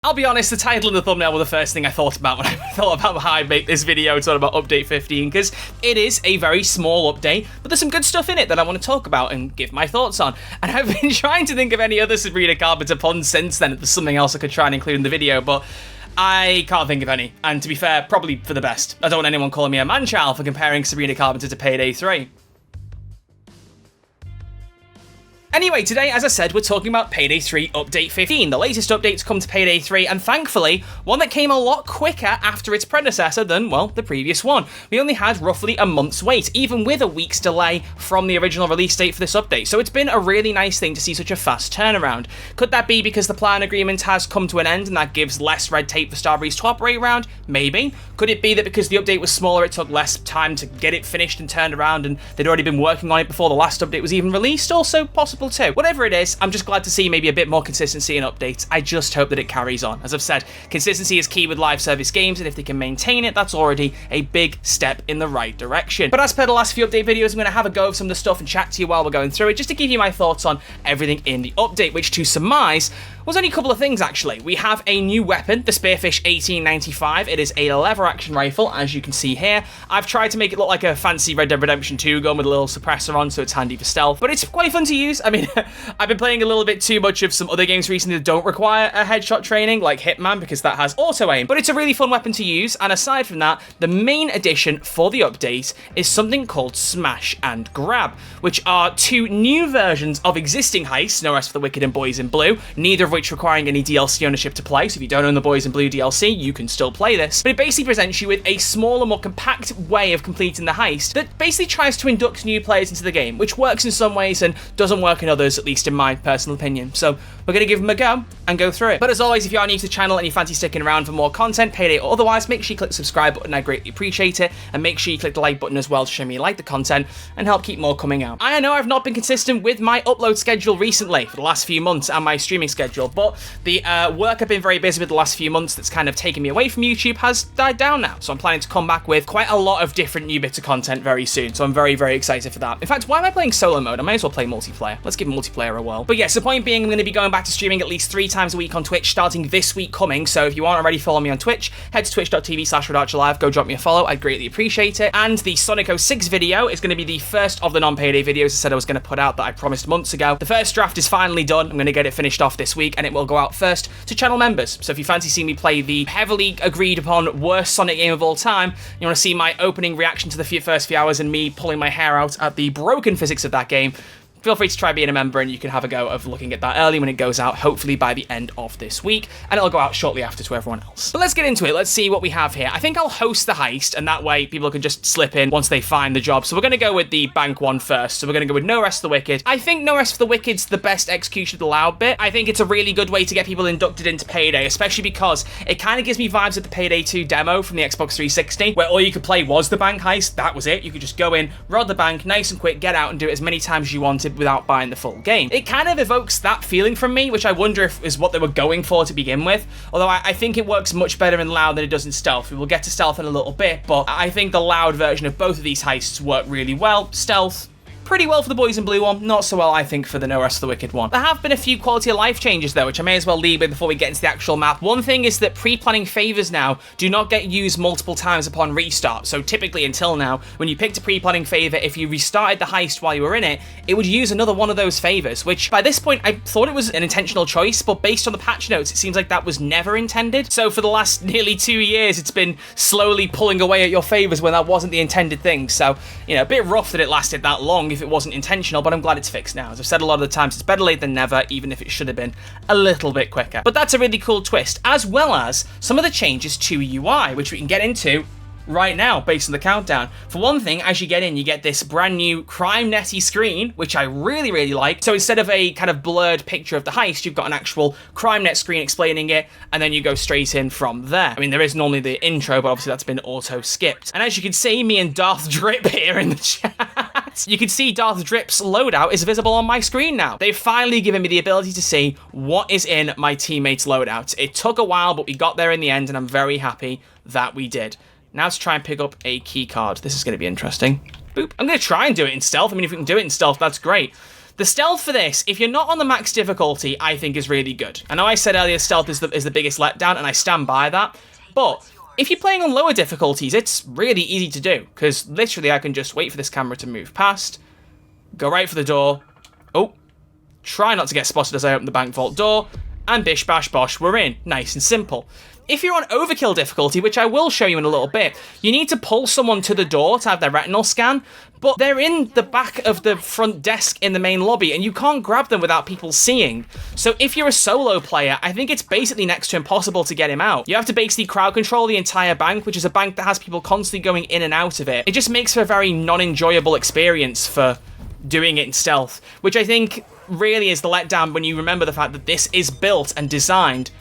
I'll be honest, the title and the thumbnail were the first thing I thought about when I thought about how I make this video talking about Update 15, because it is a very small update, but there's some good stuff in it that I want to talk about and give my thoughts on. And I've been trying to think of any other Sabrina Carpenter puns since then, if there's something else I could try and include in the video, but I can't think of any. And to be fair, probably for the best. I don't want anyone calling me a man-child for comparing Sabrina Carpenter to Payday 3. Anyway, today, as I said, we're talking about Payday 3 Update 15, the latest update to come to Payday 3, and thankfully, one that came a lot quicker after its predecessor than, well, the previous one. We only had roughly a month's wait, even with a week's delay from the original release date for this update, so it's been a really nice thing to see such a fast turnaround. Could that be because the plan agreement has come to an end and that gives less red tape for Starbreeze to operate around? Maybe. Could it be that because the update was smaller, it took less time to get it finished and turned around and they'd already been working on it before the last update was even released? Also possible too. Whatever it is, I'm just glad to see maybe a bit more consistency in updates. I just hope that it carries on. As I've said, consistency is key with live service games, and if they can maintain it, that's already a big step in the right direction. But as per the last few update videos, I'm going to have a go of some of the stuff and chat to you while we're going through it, just to give you my thoughts on everything in the update, which to surmise was only a couple of things actually. We have a new weapon, the Spearfish 1895. It is a lever action rifle, as you can see here. I've tried to make it look like a fancy Red Dead Redemption 2 gun with a little suppressor on, so it's handy for stealth, but it's quite fun to use. I mean, I've been playing a little bit too much of some other games recently that don't require a headshot training, like Hitman, because that has auto-aim, but it's a really fun weapon to use, and aside from that, the main addition for the update is something called Smash and Grab, which are two new versions of existing heists, No Rest for the Wicked and Boys in Blue, neither of which requiring any DLC ownership to play, so if you don't own the Boys in Blue DLC, you can still play this. But it basically presents you with a smaller, more compact way of completing the heist that basically tries to induct new players into the game, which works in some ways and doesn't work in others, at least in my personal opinion. So we're going to give them a go and go through it. But as always, if you are new to the channel and you fancy sticking around for more content, Payday or otherwise, make sure you click the subscribe button, I greatly appreciate it, and make sure you click the like button as well to show me you like the content and help keep more coming out. I know I've not been consistent with my upload schedule recently for the last few months and my streaming schedule, but the work I've been very busy with the last few months that's kind of taken me away from YouTube has died down now, so I'm planning to come back with quite a lot of different new bits of content very soon, so I'm very, very excited for that. In fact, why am I playing solo mode? I may as well play multiplayer. Let's give multiplayer a whirl. But yes, the point being, I'm going to be going back to streaming at least 3 times a week on Twitch starting this week coming, so if you aren't already following me on Twitch, head to twitch.tv/RedArcherLive, go drop me a follow, I'd greatly appreciate it. And the Sonic 06 video is going to be the first of the non-Payday videos I said I was going to put out that I promised months ago. The first draft is finally done. I'm going to get it finished off this week, and it will go out first to channel members. So if you fancy seeing me play the heavily agreed upon worst Sonic game of all time, you want to see my opening reaction to the first few hours and me pulling my hair out at the broken physics of that game, feel free to try being a member and you can have a go of looking at that early when it goes out, hopefully by the end of this week, and it'll go out shortly after to everyone else. But let's get into it. Let's see what we have here. I think I'll host the heist, and that way people can just slip in once they find the job. So we're going to go with the bank one first. So we're going to go with No Rest for the Wicked. I think No Rest for the Wicked's the best execution of the loud bit. I think it's a really good way to get people inducted into Payday, especially because it kind of gives me vibes of the Payday 2 demo from the Xbox 360, where all you could play was the bank heist. That was it. You could just go in, rob the bank, nice and quick, get out and do it as many times as you wanted without buying the full game. It kind of evokes that feeling from me, which I wonder if is what they were going for to begin with, although I think it works much better in loud than it does in stealth. We will get to stealth in a little bit, but I think the loud version of both of these heists work really well. Stealth, pretty well for the Boys in Blue one, not so well, I think, for the No Rest for the Wicked one. There have been a few quality of life changes, though, which I may as well leave with before we get into the actual map. One thing is that pre-planning favors now do not get used multiple times upon restart. So typically, until now, when you picked a pre-planning favor, if you restarted the heist while you were in it, it would use another one of those favors, which by this point, I thought it was an intentional choice, but based on the patch notes, it seems like that was never intended. So for the last nearly 2 years, it's been slowly pulling away at your favors when that wasn't the intended thing. So, you know, a bit rough that it lasted that long if it wasn't intentional, but I'm glad it's fixed now. As I've said a lot of the times, it's better late than never, even if it should have been a little bit quicker. But that's a really cool twist, as well as some of the changes to UI, which we can get into right now based on the countdown. For one thing, as you get in, you get this brand new crime netty screen, which I really, really like. So instead of a kind of blurred picture of the heist, you've got an actual crime net screen explaining it, and then you go straight in from there. I mean, there is normally the intro, but obviously that's been auto-skipped. And as you can see, me and Darth Drip here in the chat, you can see Darth Drip's loadout is visible on my screen now. They've finally given me the ability to see what is in my teammates' loadout. It took a while, but we got there in the end, and I'm very happy that we did. Now to try and pick up a key card. This is going to be interesting. Boop. I'm going to try and do it in stealth. I mean, if we can do it in stealth, that's great. The stealth for this, if you're not on the max difficulty, I think is really good. I know I said earlier stealth is the biggest letdown, and I stand by that, but if you're playing on lower difficulties, it's really easy to do, because literally I can just wait for this camera to move past, go right for the door, oh, try not to get spotted as I open the bank vault door, and bish bash bosh, we're in. Nice and simple. If you're on overkill difficulty, which I will show you in a little bit, you need to pull someone to the door to have their retinal scan, but they're in the back of the front desk in the main lobby, and you can't grab them without people seeing. So if you're a solo player, I think it's basically next to impossible to get him out. You have to basically crowd control the entire bank, which is a bank that has people constantly going in and out of it. It just makes for a very non-enjoyable experience for doing it in stealth, which I think really is the letdown when you remember the fact that this is built and designed.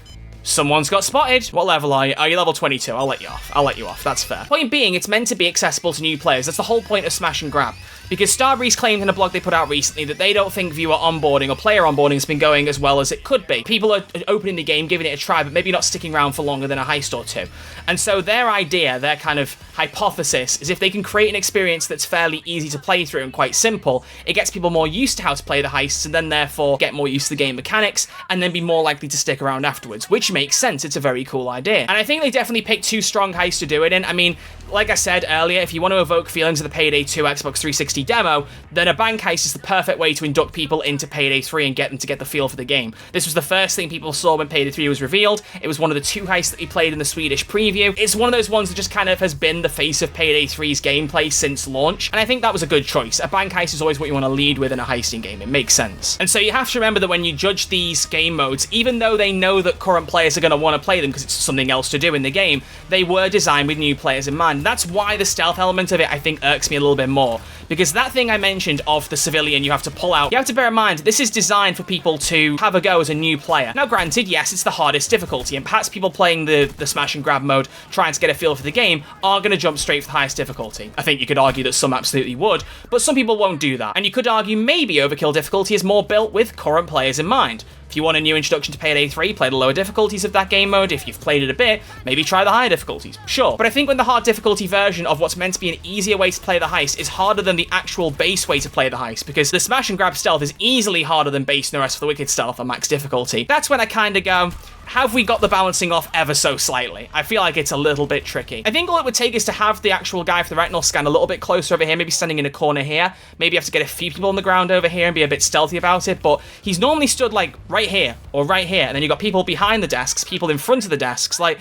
Someone's got spotted. What level are you? Are you level 22? I'll let you off. I'll let you off. That's fair. Point being, it's meant to be accessible to new players. That's the whole point of Smash and Grab. Because Starbreeze claimed in a blog they put out recently that they don't think viewer onboarding or player onboarding has been going as well as it could be. People are opening the game, giving it a try, but maybe not sticking around for longer than a heist or two. And so their idea, their kind of hypothesis, is if they can create an experience that's fairly easy to play through and quite simple, it gets people more used to how to play the heists and then therefore get more used to the game mechanics and then be more likely to stick around afterwards, which makes sense. It's a very cool idea. And I think they definitely picked two strong heists to do it in. I mean, like I said earlier, if you want to evoke feelings of the Payday 2 Xbox 360 demo, then a bank heist is the perfect way to induct people into Payday 3 and get them to get the feel for the game. This was the first thing people saw when Payday 3 was revealed. It was one of the two heists that we played in the Swedish preview. It's one of those ones that just kind of has been the face of Payday 3's gameplay since launch, and I think that was a good choice. A bank heist is always what you want to lead with in a heisting game. It makes sense. And so you have to remember that when you judge these game modes, even though they know that current players are going to want to play them because it's something else to do in the game, they were designed with new players in mind. That's why the stealth element of it, I think, irks me a little bit more. Because that thing I mentioned of the civilian you have to pull out, you have to bear in mind, this is designed for people to have a go as a new player. Now, granted, yes, it's the hardest difficulty, and perhaps people playing the smash and grab mode, trying to get a feel for the game, are going to jump straight for the highest difficulty. I think you could argue that some absolutely would, but some people won't do that. And you could argue maybe overkill difficulty is more built with current players in mind. If you want a new introduction to Payday 3, play the lower difficulties of that game mode. If you've played it a bit, maybe try the higher difficulties. Sure. But I think when the hard difficulty version of what's meant to be an easier way to play the heist is harder than the actual base way to play the heist, because the smash and grab stealth is easily harder than base and the rest of the wicked stealth on max difficulty. That's when I kind of go, have we got the balancing off ever so slightly? I feel like it's a little bit tricky. I think all it would take is to have the actual guy for the retinal scan a little bit closer over here, maybe standing in a corner here. Maybe you have to get a few people on the ground over here and be a bit stealthy about it, but he's normally stood like right here or right here, and then you've got people behind the desks, people in front of the desks, like,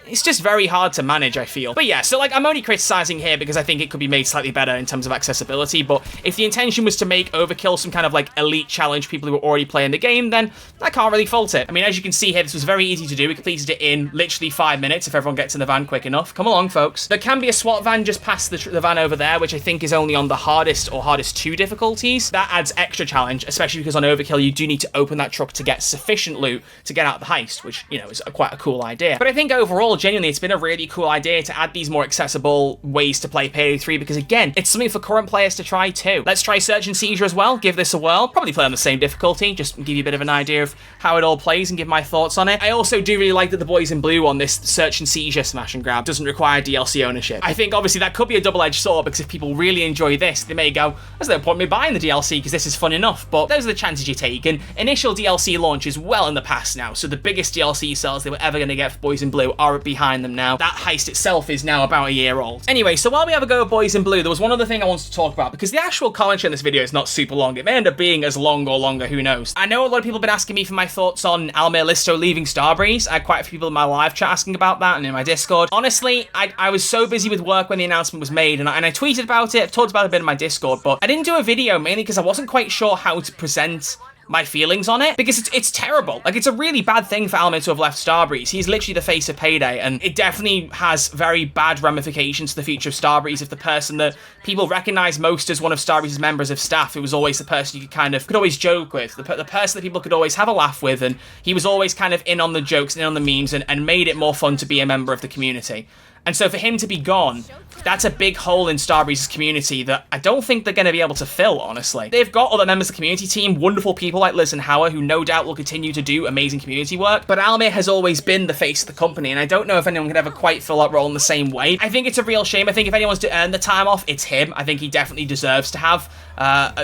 it's just very hard to manage, I feel. But yeah, so like, I'm only criticizing here because I think it could be made slightly better in terms of accessibility, but if the intention was to make Overkill some kind of like elite challenge, people who were already playing the game, then I can't really fault it. I mean, as you can see here, this was very easy to do. We completed it in literally 5 minutes if everyone gets in the van quick enough. Come along, folks. There can be a SWAT van just past the van over there, which I think is only on the hardest or hardest 2 difficulties. That adds extra challenge, especially because on Overkill, you do need to open that truck to get sufficient loot to get out the heist, which, you know, is quite a cool idea. But I think overall, genuinely, it's been a really cool idea to add these more accessible ways to play Payday 3, because again, it's something for current players to try too. Let's try Search and Seizure as well, give this a whirl, probably play on the same difficulty, just give you a bit of an idea of how it all plays and give my thoughts on it. I also do really like that the boys in blue on this Search and Seizure smash and grab doesn't require DLC ownership. I think obviously that could be a double-edged sword, because if people really enjoy this, they may go, there's no point in me buying the DLC because this is fun enough, but those are the chances you take, and initial DLC launch is well in the past now, so the biggest DLC sales they were ever going to get for Boys in Blue are behind them now. That heist itself is now about a year old. Anyway, so while we have a go at Boys in Blue, there was one other thing I wanted to talk about, because the actual commentary in this video is not super long. It may end up being as long or longer, who knows. I know a lot of people have been asking me for my thoughts on Almir Listo leaving Starbreeze. I had quite a few people in my live chat asking about that and in my Discord. Honestly, I was so busy with work when the announcement was made, and I tweeted about it, I've talked about it a bit in my Discord, but I didn't do a video mainly because I wasn't quite sure how to present my feelings on it, because it's terrible. Like, it's a really bad thing for Almir to have left Starbreeze. He's literally the face of Payday, and it definitely has very bad ramifications to the future of Starbreeze if the person that people recognize most as one of Starbreeze's members of staff, who was always the person you could always joke with, the person that people could always have a laugh with, and he was always kind of in on the jokes and in on the memes and made it more fun to be a member of the community. And so for him to be gone, that's a big hole in Starbreeze's community that I don't think they're going to be able to fill, honestly. They've got other members of the community team, wonderful people like Liz and Hauer, who no doubt will continue to do amazing community work, but Almir has always been the face of the company, and I don't know if anyone can ever quite fill that role in the same way. I think it's a real shame. I think if anyone's to earn the time off, it's him. I think he definitely deserves to have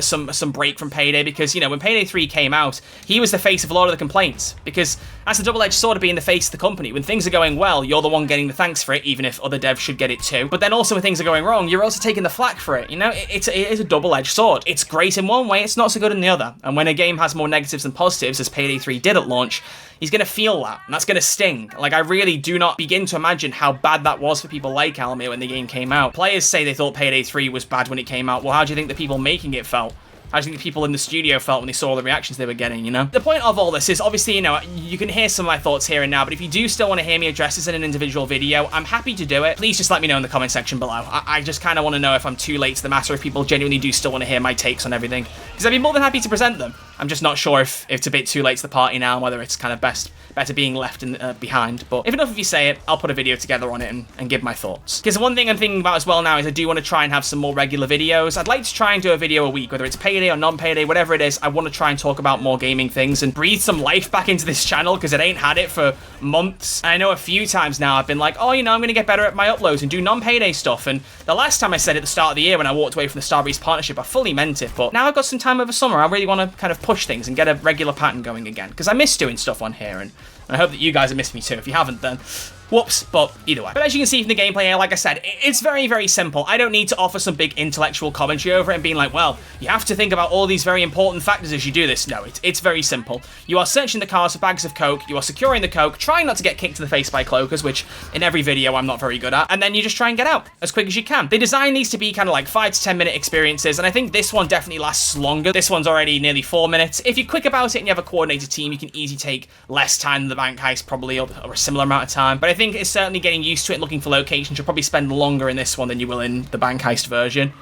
some break from Payday, because, you know, when Payday 3 came out, he was the face of a lot of the complaints, because that's a double-edged sword of being the face of the company. When things are going well, you're the one getting the thanks for it, even if other devs should get it too. But then also when things are going wrong, you're also taking the flack for it. You know, it is a double-edged sword. It's great in one way, it's not so good in the other. And when a game has more negatives than positives, as Payday 3 did at launch, he's going to feel that, and that's going to sting. Like, I really do not begin to imagine how bad that was for people like Almir when the game came out. Players say they thought Payday 3 was bad when it came out. Well, how do you think the people making it felt? How do you think the people in the studio felt when they saw the reactions they were getting, you know? The point of all this is, obviously, you know, you can hear some of my thoughts here and now, but if you do still want to hear me address this in an individual video, I'm happy to do it. Please just let me know in the comment section below. I just kind of want to know if I'm too late to the matter, if people genuinely do still want to hear my takes on everything, because I'd be more than happy to present them. I'm just not sure if it's a bit too late to the party now, and whether it's kind of better being left behind. But if enough of you say it, I'll put a video together on it and give my thoughts. Because one thing I'm thinking about as well now is I do want to try and have some more regular videos. I'd like to try and do a video a week, whether it's Payday or non-Payday, whatever it is. I want to try and talk about more gaming things and breathe some life back into this channel, because it ain't had it for months. And I know a few times now I've been like, oh, you know, I'm going to get better at my uploads and do non-Payday stuff. And the last time I said at the start of the year when I walked away from the Starbreeze partnership, I fully meant it. But now I've got some time over summer, I really want to kind of push things and get a regular pattern going again, because I miss doing stuff on here, and I hope that you guys have missed me too. If you haven't, then whoops, but either way. But as you can see from the gameplay here, like I said, it's very, very simple. I don't need to offer some big intellectual commentary over it and being like, well, you have to think about all these very important factors as you do this. No, it's very simple. You are searching the cars for bags of coke, you are securing the coke, trying not to get kicked in the face by cloakers, which in every video I'm not very good at, and then you just try and get out as quick as you can. They design these to be kind of like 5 to 10 minute experiences, and I think this one definitely lasts longer. This one's already nearly 4 minutes. If you're quick about it and you have a coordinated team, you can easily take less time than the bank heist, probably, or a similar amount of time. But I think it's certainly getting used to it, looking for locations. You'll probably spend longer in this one than you will in the bank heist version.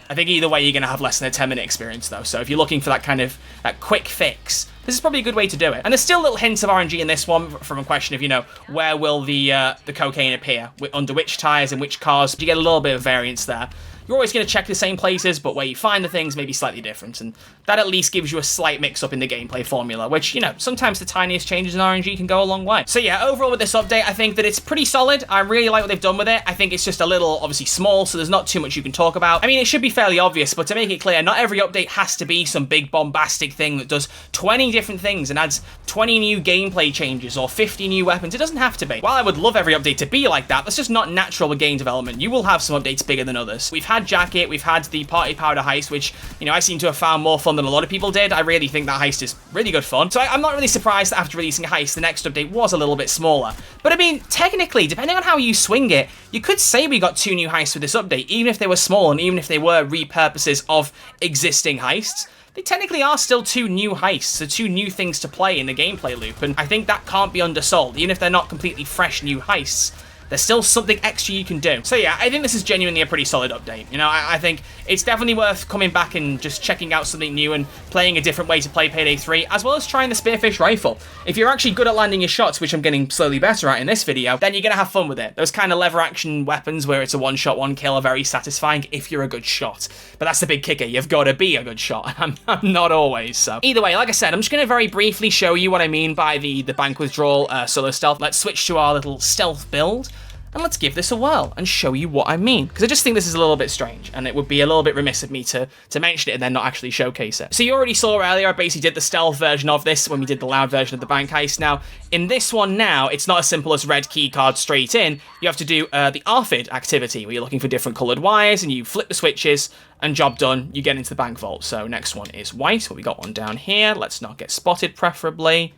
I think either way you're going to have less than a 10-minute experience though, so if you're looking for that quick fix, this is probably a good way to do it. And there's still little hints of RNG in this one from a question of, you know, where will the cocaine appear, under which tires and which cars. You get a little bit of variance there. You're always going to check the same places, but where you find the things may be slightly different, and that at least gives you a slight mix-up in the gameplay formula, which, you know, sometimes the tiniest changes in RNG can go a long way. So yeah, overall with this update, I think that it's pretty solid. I really like what they've done with it. I think it's just a little, obviously, small, so there's not too much you can talk about. I mean, it should be fairly obvious, but to make it clear, not every update has to be some big bombastic thing that does 20 different things and adds 20 new gameplay changes or 50 new weapons. It doesn't have to be. While I would love every update to be like that, that's just not natural with game development. You will have some updates bigger than others. We've had Jacket, we've had the Party Powder heist, which, you know, I seem to have found more fun than a lot of people did. I really think that heist is really good fun. So I'm not really surprised that after releasing a heist, the next update was a little bit smaller. But I mean, technically, depending on how you swing it, you could say we got 2 new heists with this update, even if they were small and even if they were repurposes of existing heists. They technically are still 2 new heists, so 2 new things to play in the gameplay loop, and I think that can't be undersold. Even if they're not completely fresh new heists, there's still something extra you can do. So yeah, I think this is genuinely a pretty solid update. You know, I think it's definitely worth coming back and just checking out something new and playing a different way to play Payday 3, as well as trying the Spearfish rifle. If you're actually good at landing your shots, which I'm getting slowly better at in this video, then you're going to have fun with it. Those kind of lever action weapons where it's a one-shot, one-kill are very satisfying if you're a good shot. But that's the big kicker. You've got to be a good shot. I'm not always, so. Either way, like I said, I'm just going to very briefly show you what I mean by the bank withdrawal solo stealth. Let's switch to our little stealth build. And let's give this a whirl and show you what I mean. Because I just think this is a little bit strange, and it would be a little bit remiss of me to mention it and then not actually showcase it. So you already saw earlier, I basically did the stealth version of this when we did the loud version of the bank heist. Now, in this one now, it's not as simple as red key card straight in. You have to do the ARFID activity, where you're looking for different coloured wires, and you flip the switches, and job done, you get into the bank vault. So next one is white, well, we got one down here. Let's not get spotted, preferably.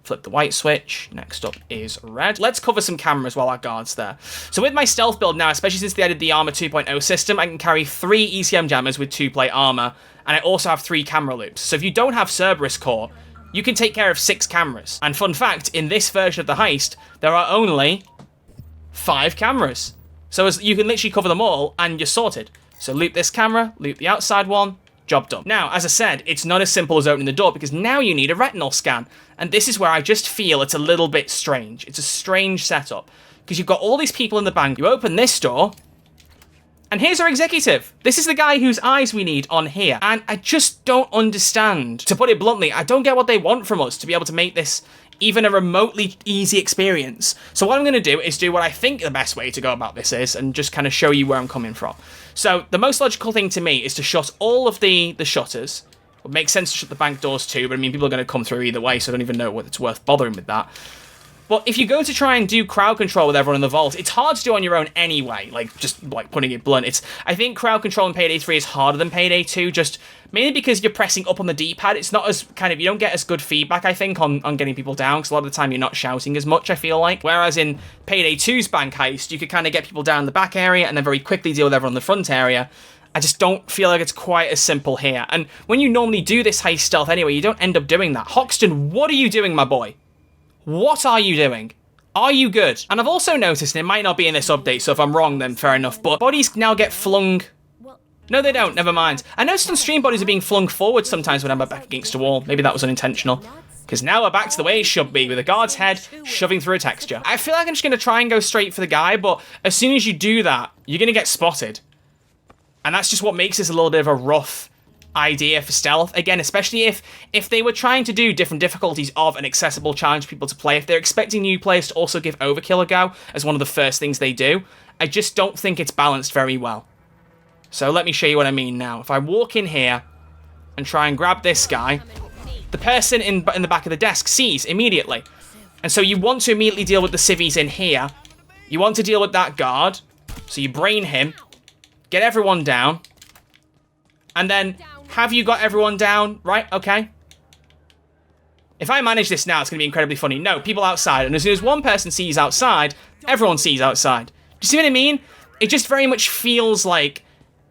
Flip the white switch. Next up is red. Let's cover some cameras while our guard's there. So with my stealth build now, especially since they added the Armor 2.0 system, I can carry 3 ECM jammers with 2-plate armor, and I also have 3 camera loops. So if you don't have Cerberus core, you can take care of 6 cameras. And fun fact, in this version of the heist, there are only 5 cameras. So you can literally cover them all, and you're sorted. So loop this camera, loop the outside one, job done. Now, as I said, it's not as simple as opening the door, because now you need a retinal scan. And this is where I just feel it's a little bit strange. It's a strange setup. because you've got all these people in the bank. You open this door, and here's our executive. This is the guy whose eyes we need on here. And I just don't understand. To put it bluntly, I don't get what they want from us to be able to make this even a remotely easy experience. So what I'm going to do is do what I think the best way to go about this is, and just kind of show you where I'm coming from. So the most logical thing to me is to shut all of the shutters. It would make sense to shut the bank doors too, but I mean, people are going to come through either way, so I don't even know whether it's worth bothering with that. But if you go to try and do crowd control with everyone in the vault, it's hard to do on your own anyway, just putting it blunt. I think crowd control in Payday 3 is harder than Payday 2, just mainly because you're pressing up on the D-pad. It's not as you don't get as good feedback, I think, on getting people down, because a lot of the time you're not shouting as much, I feel like. Whereas in Payday 2's bank heist, you could kind of get people down in the back area and then very quickly deal with everyone in the front area. I just don't feel like it's quite as simple here. And when you normally do this heist stealth anyway, you don't end up doing that. Hoxton, what are you doing, my boy? What are you doing? Are you good? And I've also noticed, and it might not be in this update, so if I'm wrong, then fair enough, but bodies now get flung... No, they don't. Never mind. I noticed on stream bodies are being flung forward sometimes when I'm back against a wall. Maybe that was unintentional. Because now we're back to the way it should be, with a guard's head shoving through a texture. I feel like I'm just going to try and go straight for the guy, but as soon as you do that, you're going to get spotted. And that's just what makes this a little bit of a rough idea for stealth. Again, especially if they were trying to do different difficulties of an accessible challenge for people to play, if they're expecting new players to also give Overkill a go as one of the first things they do, I just don't think it's balanced very well. So let me show you what I mean now. If I walk in here and try and grab this guy, the person in the back of the desk sees immediately. And so you want to immediately deal with the civvies in here. You want to deal with that guard. So you brain him, get everyone down, and then have you got everyone down? Right, okay. If I manage this now, it's going to be incredibly funny. No, people outside. And as soon as one person sees outside, everyone sees outside. Do you see what I mean? It just very much feels like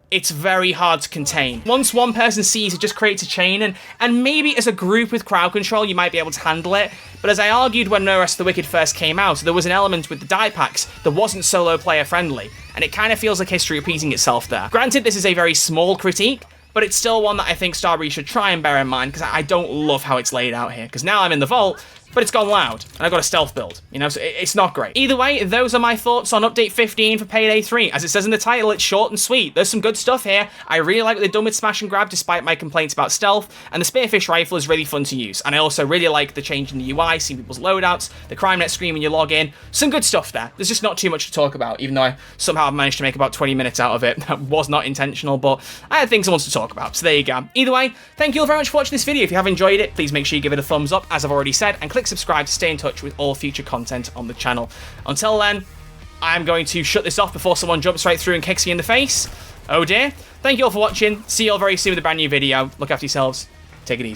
it's very hard to contain. Once one person sees, it just creates a chain, and maybe as a group with crowd control, you might be able to handle it. But as I argued when No Rest of the Wicked first came out, there was an element with the die packs that wasn't solo player friendly, and it kind of feels like history repeating itself there. Granted, this is a very small critique, but it's still one that I think Starbreeze should try and bear in mind, because I don't love how it's laid out here. Because now I'm in the vault, but it's gone loud, and I've got a stealth build, you know, so it's not great. Either way, those are my thoughts on Update 15 for Payday 3. As it says in the title, it's short and sweet. There's some good stuff here. I really like what they've done with Smash and Grab, despite my complaints about stealth, and the Spearfish rifle is really fun to use. And I also really like the change in the UI, seeing people's loadouts, the crime net screen when you log in. Some good stuff there. There's just not too much to talk about, even though I somehow managed to make about 20 minutes out of it. That was not intentional, but I had things I wanted to talk about, so there you go. Either way, thank you all very much for watching this video. If you have enjoyed it, please make sure you give it a thumbs up, as I've already said, and click subscribe to stay in touch with all future content on the channel. Until then, I'm going to shut this off before someone jumps right through and kicks me in the face. Oh dear. Thank you all for watching. See you all very soon with a brand new video. Look after yourselves. Take it easy.